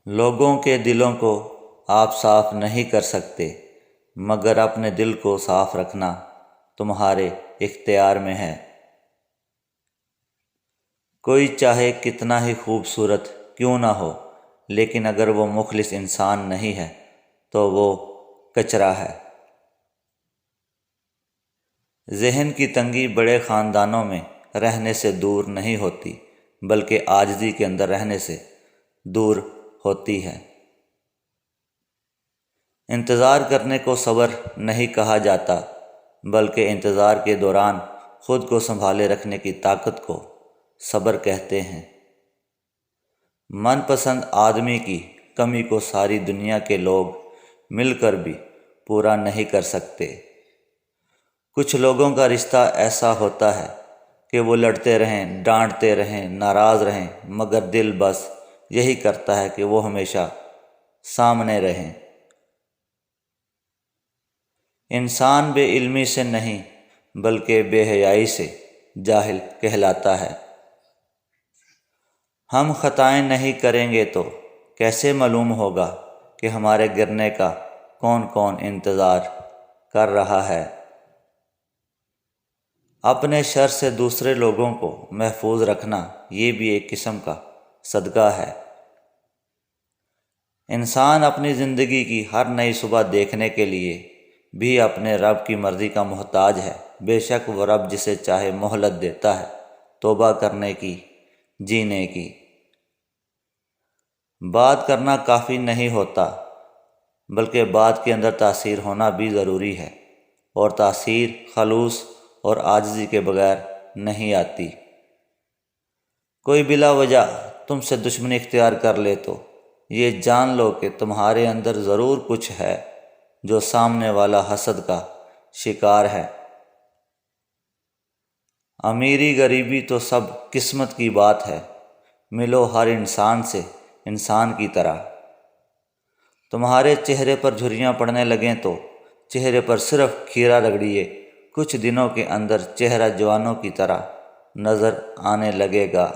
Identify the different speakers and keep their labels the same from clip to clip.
Speaker 1: لوگوں کے دلوں کو آپ صاف نہیں کر سکتے، مگر اپنے دل کو صاف رکھنا تمہارے اختیار میں ہے۔ کوئی چاہے کتنا ہی خوبصورت کیوں نہ ہو، لیکن اگر وہ مخلص انسان نہیں ہے تو وہ کچرا ہے۔ ذہن کی تنگی بڑے خاندانوں میں رہنے سے دور نہیں ہوتی، بلکہ عاجزی کے اندر رہنے سے دور ہوتی ہے۔ انتظار کرنے کو صبر نہیں کہا جاتا، بلکہ انتظار کے دوران خود کو سنبھالے رکھنے کی طاقت کو صبر کہتے ہیں۔ من پسند آدمی کی کمی کو ساری دنیا کے لوگ مل کر بھی پورا نہیں کر سکتے۔ کچھ لوگوں کا رشتہ ایسا ہوتا ہے کہ وہ لڑتے رہیں، ڈانٹتے رہیں، ناراض رہیں، مگر دل بس یہی کرتا ہے کہ وہ ہمیشہ سامنے رہیں۔ انسان بے علمی سے نہیں بلکہ بے حیائی سے جاہل کہلاتا ہے۔ ہم خطائیں نہیں کریں گے تو کیسے معلوم ہوگا کہ ہمارے گرنے کا کون کون انتظار کر رہا ہے؟ اپنے شر سے دوسرے لوگوں کو محفوظ رکھنا یہ بھی ایک قسم کا صدقہ ہے۔ انسان اپنی زندگی کی ہر نئی صبح دیکھنے کے لیے بھی اپنے رب کی مرضی کا محتاج ہے۔ بے شک وہ رب جسے چاہے مہلت دیتا ہے توبہ کرنے کی، جینے کی۔ بات کرنا کافی نہیں ہوتا، بلکہ بات کے اندر تاثیر ہونا بھی ضروری ہے، اور تاثیر خلوص اور عاجزی کے بغیر نہیں آتی۔ کوئی بلا وجہ تم سے دشمنی اختیار کر لے تو یہ جان لو کہ تمہارے اندر ضرور کچھ ہے جو سامنے والا حسد کا شکار ہے۔ امیری غریبی تو سب قسمت کی بات ہے، ملو ہر انسان سے انسان کی طرح۔ تمہارے چہرے پر جھریاں پڑنے لگیں تو چہرے پر صرف کھیرا رگڑیے، کچھ دنوں کے اندر چہرہ جوانوں کی طرح نظر آنے لگے گا۔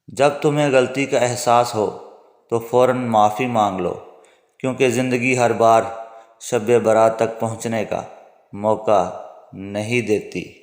Speaker 1: جب تمہیں غلطی کا احساس ہو تو فوراً معافی مانگ لو، کیونکہ زندگی ہر بار شب برات تک پہنچنے کا موقع نہیں دیتی۔